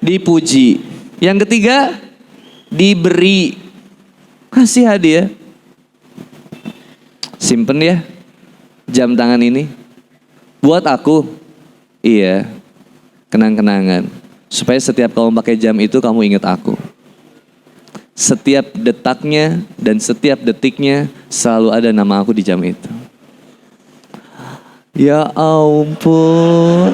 dipuji. Yang ketiga, diberi. Kasih hadiah. Simpen ya jam tangan ini. Buat aku. Iya. Kenang-kenangan. Supaya setiap kamu pakai jam itu kamu ingat aku. Setiap detaknya dan setiap detiknya selalu ada nama aku di jam itu. Ya ampun.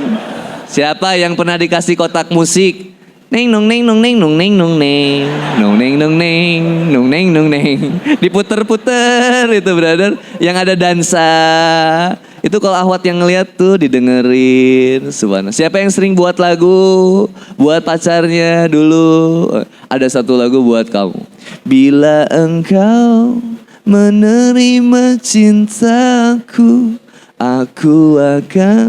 Siapa yang pernah dikasih kotak musik? Neng nong neng nong neng nong neng nong neng nong neng nong neng nong neng nong neng, diputer-puter itu brother, yang ada dansa. Itu kalau Ahwat yang ngeliat tuh didengerin. Subhanallah. Siapa yang sering buat lagu buat pacarnya dulu? Ada satu lagu buat kamu. Bila engkau menerima cintaku, aku akan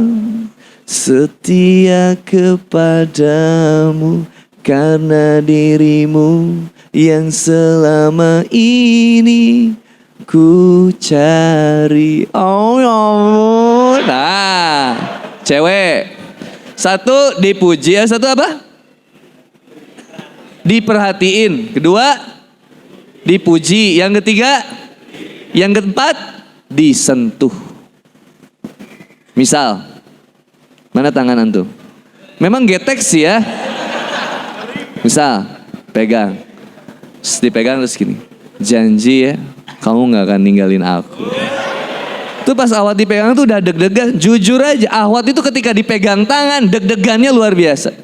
setia kepadamu karena dirimu yang selama ini ku cari. Oh ya ampun. Nah, cewek. Satu dipuji, satu apa? Diperhatiin. Kedua, dipuji. Yang ketiga, yang keempat, disentuh. Misal, mana tangan antum? Memang getek sih ya. Misal, pegang. Terus dipegang terus gini. Janji ya, kamu gak akan ninggalin aku. Tuh pas Ahwat dipegang tuh udah deg-degan. Jujur aja, Ahwat itu ketika dipegang tangan, deg-degannya luar biasa.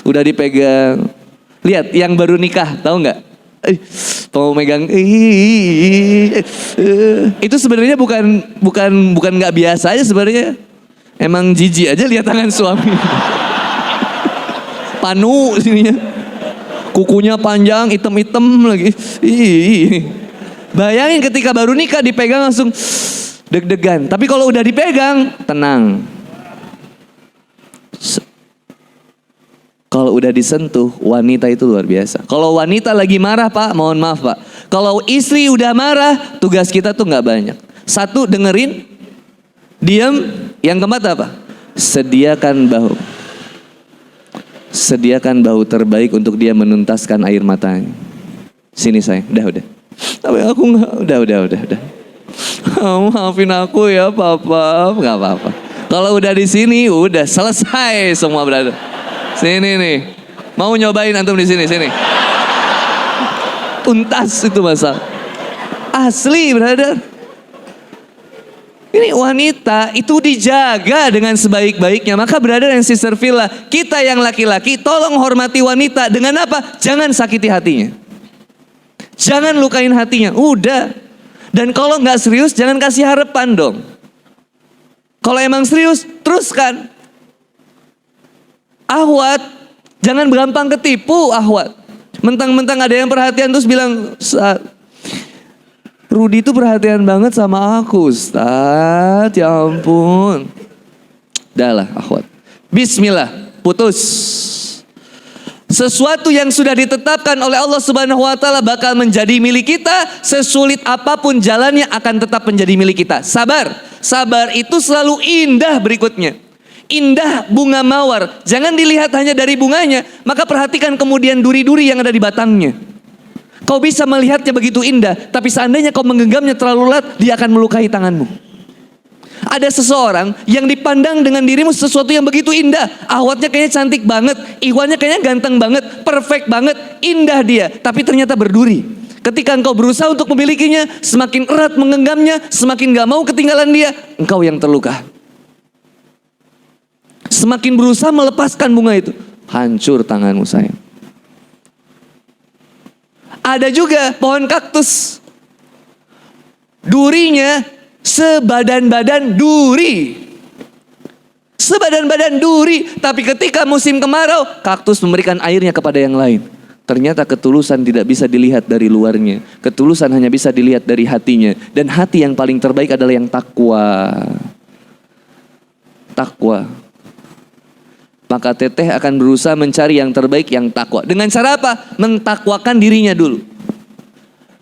Udah dipegang. Lihat, yang baru nikah, tahu nggak? Mau megang. Itu sebenarnya bukan nggak biasa aja sebenarnya. Emang jijik aja lihat tangan suami. Panu sininya. Kukunya panjang, hitam-hitam lagi. Bayangin ketika baru nikah dipegang langsung deg-degan. Tapi kalau udah dipegang, tenang. Kalau udah disentuh, wanita itu luar biasa. Kalau wanita lagi marah Pak, mohon maaf Pak. Kalau istri udah marah, tugas kita tuh gak banyak. Satu, dengerin. Diam. Yang keempat apa? Sediakan bahu. Sediakan bahu terbaik untuk dia menuntaskan air matanya. Sini sayang, udah. Tapi aku gak, udah. Maafin aku ya papa, gak apa-apa. Kalau udah di sini, udah selesai semua brother. Sini nih, mau nyobain antum di sini. Tuntas itu masalah. Asli brother. Ini wanita itu dijaga dengan sebaik-baiknya. Maka brother and sister Villa, kita yang laki-laki tolong hormati wanita dengan apa? Jangan sakiti hatinya. Jangan lukain hatinya. Udah. Dan kalau nggak serius jangan kasih harapan dong. Kalau emang serius teruskan. Ahwat, jangan gampang ketipu Ahwat. Mentang-mentang ada yang perhatian terus bilang, Rudi itu perhatian banget sama aku Ustaz, ya ampun. Dah lah Ahwat. Bismillah, putus. Sesuatu yang sudah ditetapkan oleh Allah Subhanahu wa taala bakal menjadi milik kita, sesulit apapun jalannya akan tetap menjadi milik kita. Sabar. Sabar itu selalu indah berikutnya. Indah bunga mawar. Jangan dilihat hanya dari bunganya, maka perhatikan kemudian duri-duri yang ada di batangnya. Kau bisa melihatnya begitu indah, tapi seandainya kau menggenggamnya terlalu erat, dia akan melukai tanganmu. Ada seseorang yang dipandang dengan dirimu sesuatu yang begitu indah. Ahwatnya kayaknya cantik banget, Ikhwannya kayaknya ganteng banget, perfect banget, indah dia, tapi ternyata berduri. Ketika engkau berusaha untuk memilikinya, semakin erat menggenggamnya, semakin gak mau ketinggalan dia, engkau yang terluka. Semakin berusaha melepaskan bunga itu, hancur tanganmu sayang. Ada juga pohon kaktus. Durinya sebadan-badan duri. Sebadan-badan duri. Tapi ketika musim kemarau, kaktus memberikan airnya kepada yang lain. Ternyata ketulusan tidak bisa dilihat dari luarnya. Ketulusan hanya bisa dilihat dari hatinya. Dan hati yang paling terbaik adalah yang takwa. Takwa. Maka teteh akan berusaha mencari yang terbaik, yang takwa. Dengan cara apa? Mentakwakan dirinya dulu.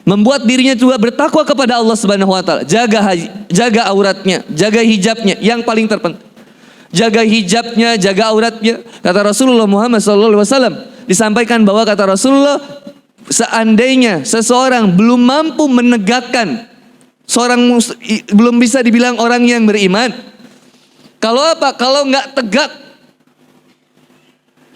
Membuat dirinya juga bertakwa kepada Allah Subhanahu wa taala. Jaga auratnya, jaga hijabnya, yang paling terpenting. jaga hijabnya, jaga auratnya. Kata Rasulullah Muhammad SAW, disampaikan bahwa kata Rasulullah, seandainya seseorang belum mampu menegakkan, belum bisa dibilang orang yang beriman. Kalau apa? Kalau nggak tegak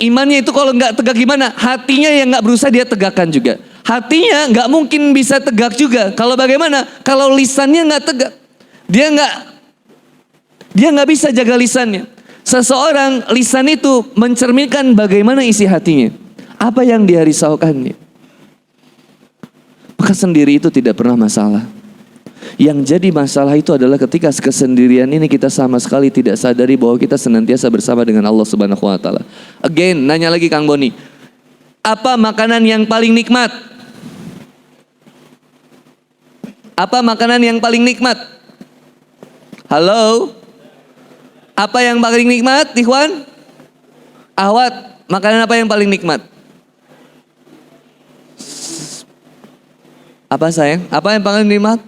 imannya itu, kalau nggak tegak gimana? Hatinya yang nggak berusaha dia tegakkan juga. Hatinya nggak mungkin bisa tegak juga. Kalau bagaimana? Kalau lisannya nggak tegak, dia nggak bisa jaga lisannya. Seseorang lisan itu mencerminkan bagaimana isi hatinya, apa yang dia risaukannya. Maka sendiri itu tidak pernah masalah. Yang jadi masalah itu adalah ketika kesendirian ini kita sama sekali tidak sadari bahwa kita senantiasa bersama dengan Allah Subhanahu wa taala. Again, nanya lagi Kang Boni. Apa makanan yang paling nikmat? Apa makanan yang paling nikmat? Halo? Apa yang paling nikmat, Ikhwan? Ahwat, makanan apa yang paling nikmat? Apa sayang? Apa yang paling nikmat?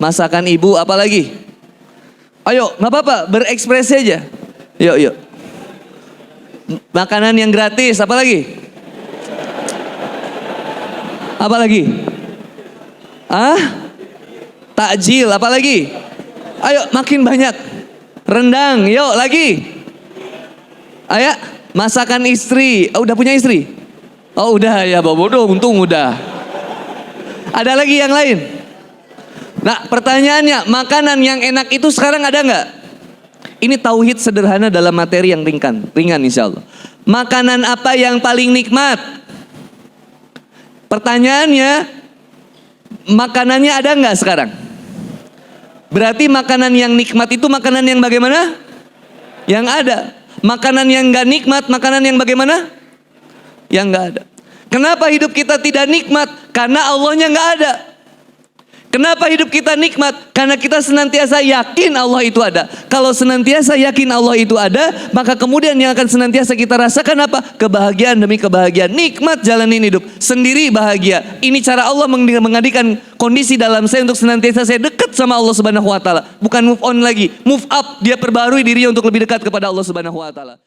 Masakan ibu, apa lagi? Ayo, nggak apa-apa, berekspresi aja. Yuk. Makanan yang gratis, apa lagi? Apa lagi? Takjil, apa lagi? Ayo, makin banyak. Rendang, yuk lagi. Ayo, masakan istri. Oh, udah punya istri? Oh udah ya, bodoh, untung udah. Ada lagi yang lain? Nah pertanyaannya, makanan yang enak itu sekarang ada nggak? Ini tauhid sederhana dalam materi yang ringan insya Allah. Makanan apa yang paling nikmat? Pertanyaannya, makanannya ada nggak sekarang? Berarti makanan yang nikmat itu makanan yang bagaimana? Yang ada. Makanan yang nggak nikmat, makanan yang bagaimana? Yang nggak ada. Kenapa hidup kita tidak nikmat? Karena Allahnya nggak ada. Kenapa hidup kita nikmat? Karena kita senantiasa yakin Allah itu ada. Kalau senantiasa yakin Allah itu ada, maka kemudian yang akan senantiasa kita rasakan apa? Kebahagiaan demi kebahagiaan. Nikmat jalanin hidup. Sendiri bahagia. Ini cara Allah menghadirkan kondisi dalam saya untuk senantiasa saya dekat sama Allah Subhanahu wa taala. Bukan move on lagi, move up. Dia perbarui dirinya untuk lebih dekat kepada Allah Subhanahu wa taala.